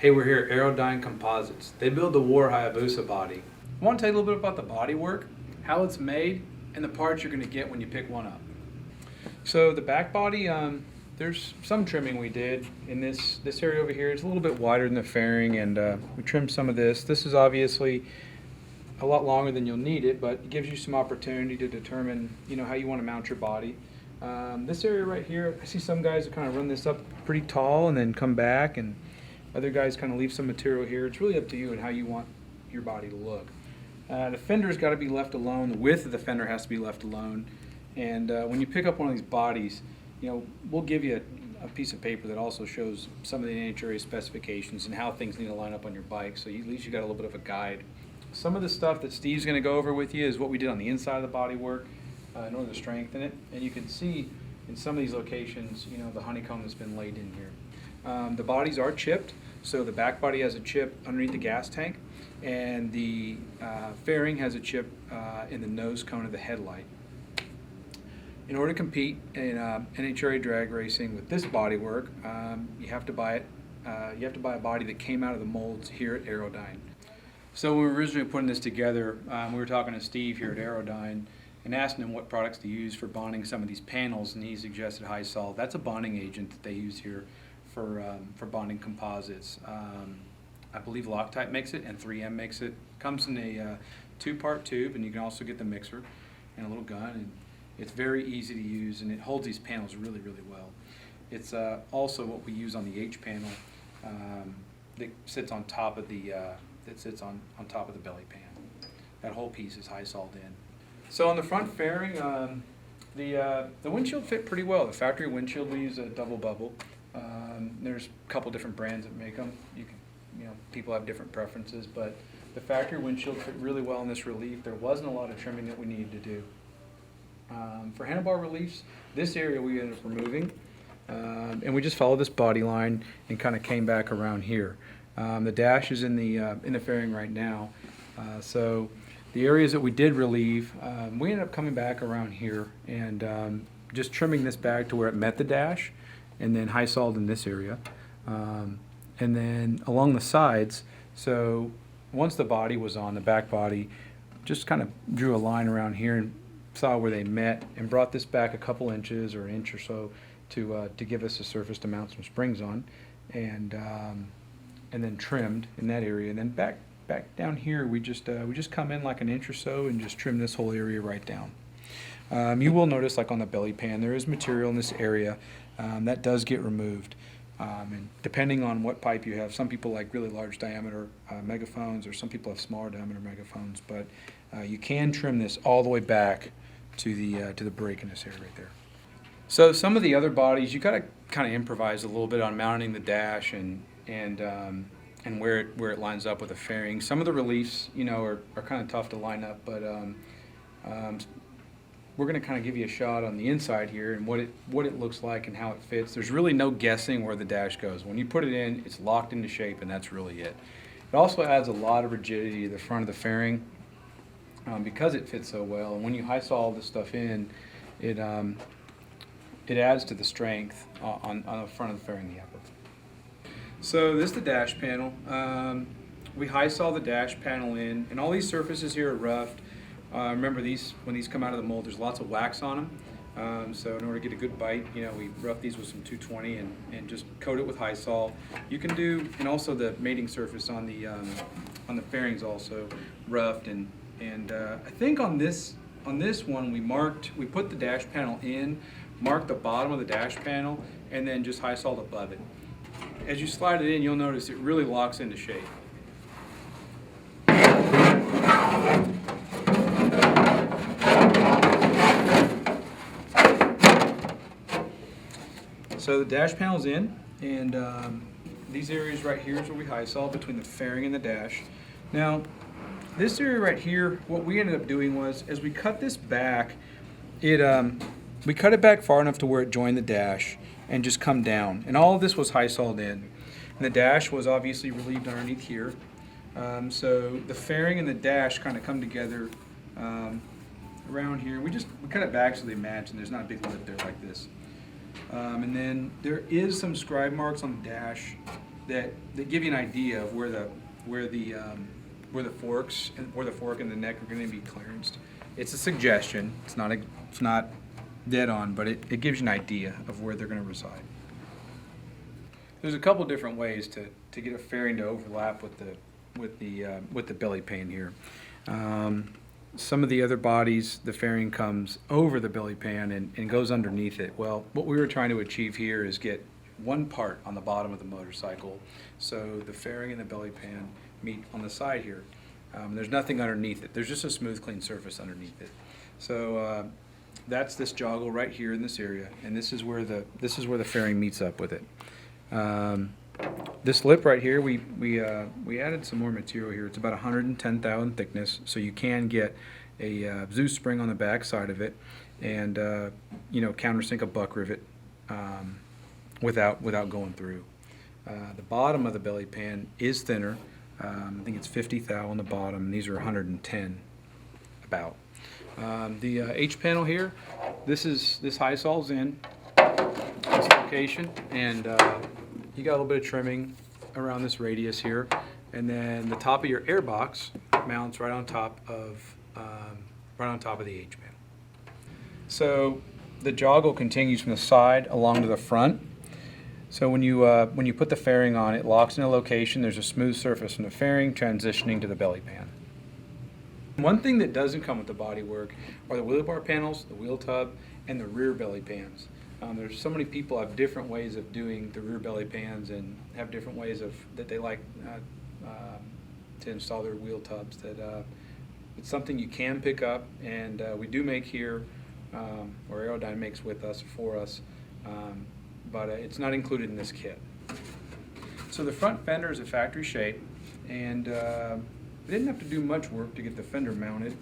Hey, we're here at Aerodyne Composites. They build the War Hayabusa body. I want to tell you a little bit about the bodywork, how it's made, and the parts you're going to get when you pick one up. So the back body, there's some trimming we did in this area over here. It's a little bit wider than the fairing, and we trimmed some of this. This is obviously a lot longer than you'll need it, but it gives you some opportunity to determine, how you want to mount your body. This area right here, I see some guys that kind of run this up pretty tall and then come back, and other guys kind of leave some material here. It's really up to you and how you want your body to look. The fender's got to be left alone. The width of the fender has to be left alone. And when you pick up one of these bodies, we'll give you a piece of paper that also shows some of the NHRA specifications and how things need to line up on your bike. So at least you got a little bit of a guide. Some of the stuff that Steve's going to go over with you is what we did on the inside of the body work in order to strengthen it. And you can see in some of these locations, the honeycomb that's been laid in here. The bodies are chipped, so the back body has a chip underneath the gas tank, and the fairing has a chip in the nose cone of the headlight. In order to compete in NHRA drag racing with this bodywork, you have to buy it. You have to buy a body that came out of the molds here at Aerodyne. So when we were originally putting this together, we were talking to Steve here at Aerodyne and asking him what products to use for bonding some of these panels, and he suggested High-Sol. That's a bonding agent that they use here for bonding composites. I believe Loctite makes it and 3M makes it. Comes in a 2-part tube, and you can also get the mixer and a little gun. And it's very easy to use, and it holds these panels really, really well. It's also what we use on the H panel that sits on top of the on top of the belly pan. That whole piece is High-Soled in. So on the front fairing, the windshield fit pretty well. The factory windshield, we use a double bubble. There's a couple different brands that make them. People have different preferences, but the factory windshield fit really well in this relief. There wasn't a lot of trimming that we needed to do. For handlebar reliefs, this area we ended up removing, and we just followed this body line and kind of came back around here. The dash is in the fairing right now, so the areas that we did relieve, we ended up coming back around here and just trimming this back to where it met the dash, and then High-Soled in this area, and then along the sides. So once the body was on, the back body, just kind of drew a line around here and saw where they met and brought this back a couple inches or an inch or so to give us a surface to mount some springs on, and then trimmed in that area. And then back down here, we just come in like an inch or so and just trim this whole area right down. You will notice, like on the belly pan, there is material in this area that does get removed. And depending on what pipe you have, some people like really large diameter megaphones, or some people have smaller diameter megaphones, but you can trim this all the way back to the brake in this area right there. So some of the other bodies, you got to kind of improvise a little bit on mounting the dash and where it lines up with the fairing. Some of the reliefs, are kind of tough to line up, but we're going to kind of give you a shot on the inside here and what it looks like and how it fits. There's really no guessing where the dash goes. When you put it in, it's locked into shape, and that's really it. It also adds a lot of rigidity to the front of the fairing because it fits so well. And when you High-Sol all this stuff in, it adds to the strength on the front of the fairing, the upper. So this is the dash panel. We High-Sol the dash panel in, and all these surfaces here are roughed. Remember, when these come out of the mold, there's lots of wax on them. So in order to get a good bite, we rough these with some 220 and just coat it with High-Sol. You can do, and also the mating surface on the fairings also roughed, and I think on this one we put the dash panel in, marked the bottom of the dash panel, and then just High-Soled above it. As you slide it in, you'll notice it really locks into shape. So the dash panel's in, and these areas right here is where we High-Sol between the fairing and the dash. Now, this area right here, what we ended up doing was, as we cut this back, we cut it back far enough to where it joined the dash and just come down. And all of this was High-Soled in. And the dash was obviously relieved underneath here. So the fairing and the dash kind of come together around here. We cut it back so they match, and there's not a big lip there like this. And then there is some scribe marks on the dash that give you an idea of where the fork and the neck are going to be clearanced. It's a suggestion. It's not dead on, but it gives you an idea of where they're going to reside. There's a couple different ways to get a fairing to overlap with the belly pan here. Some of the other bodies, the fairing comes over the belly pan and goes underneath it. Well, what we were trying to achieve here is get one part on the bottom of the motorcycle, so the fairing and the belly pan meet on the side here. There's nothing underneath it. There's just a smooth, clean surface underneath it. So that's this joggle right here in this area, and this is where the fairing meets up with it. This lip right here, we added some more material here. It's about 110 thou in thickness, so you can get a Zeus spring on the back side of it, and countersink a buck rivet without going through. The bottom of the belly pan is thinner. I think it's 50 thou on the bottom. These are 110 about. The H panel here, this high sol's in this location, and you got a little bit of trimming around this radius here, and then the top of your air box mounts right on top of the H panel. So the joggle continues from the side along to the front. So when you put the fairing on, it locks in a location. There's a smooth surface from the fairing transitioning to the belly pan. One thing that doesn't come with the bodywork are the wheel bar panels, the wheel tub, and the rear belly pans. There's so many people have different ways of doing the rear belly pans and have different ways that they like to install their wheel tubs. That it's something you can pick up, and we do make here, or Aerodyne makes with us for us, but it's not included in this kit. So the front fender is a factory shape, and we didn't have to do much work to get the fender mounted.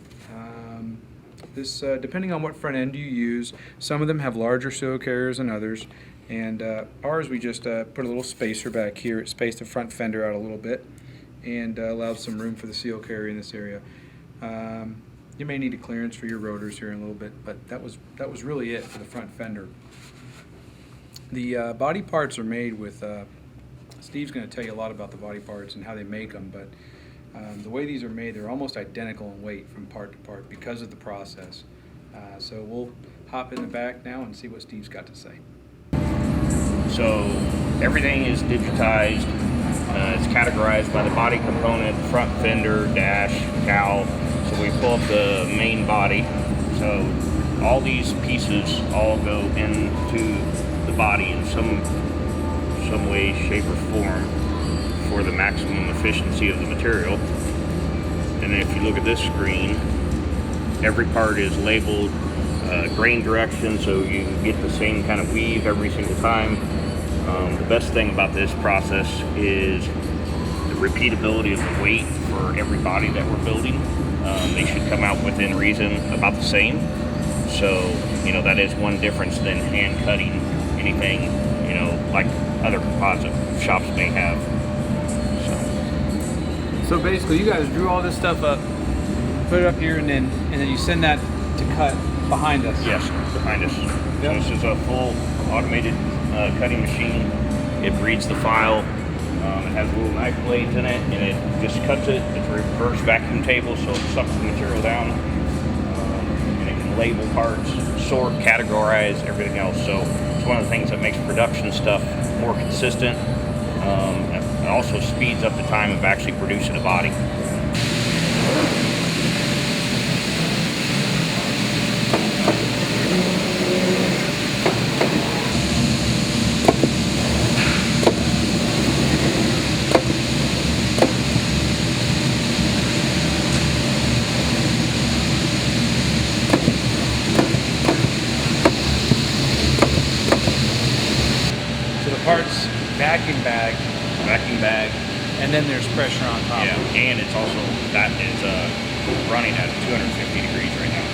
This, depending on what front end you use, some of them have larger seal carriers than others, and ours we just put a little spacer back here. It spaced the front fender out a little bit and allowed some room for the seal carrier in this area. You may need a clearance for your rotors here in a little bit, but that was really it for the front fender. The body parts are made with, Steve's going to tell you a lot about the body parts and how they make them, but the way these are made, they're almost identical in weight from part to part because of the process. So we'll hop in the back now and see what Steve's got to say. So everything is digitized. It's categorized by the body component, front fender, dash, cowl. So we pull up the main body. So all these pieces all go into the body in some way, shape, or form for the maximum efficiency of the material. And then if you look at this screen, every part is labeled grain direction, so you get the same kind of weave every single time. The best thing about this process is the repeatability of the weight for every body that we're building. They should come out within reason about the same. So, that is one difference than hand cutting anything, like other composite shops may have. So basically, you guys drew all this stuff up, put it up here, and then you send that to cut behind us. Yes, behind us. Yep. So this is a full automated cutting machine. It reads the file. It has little knife blades in it, and it just cuts it. It's a reverse vacuum table, so it sucks the material down, and it can label parts, sort, categorize, everything else. So it's one of the things that makes production stuff more consistent. It also speeds up the time of actually producing a body. So the parts vacuum bag, and then there's pressure on top. Yeah, and it's also, that is running at 250 degrees right now.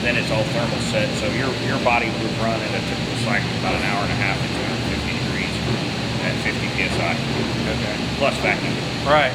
Then it's all thermal set, so your body would run at a typical cycle about an hour and a half at 250 degrees at 50 psi. Okay. Plus vacuum. Right.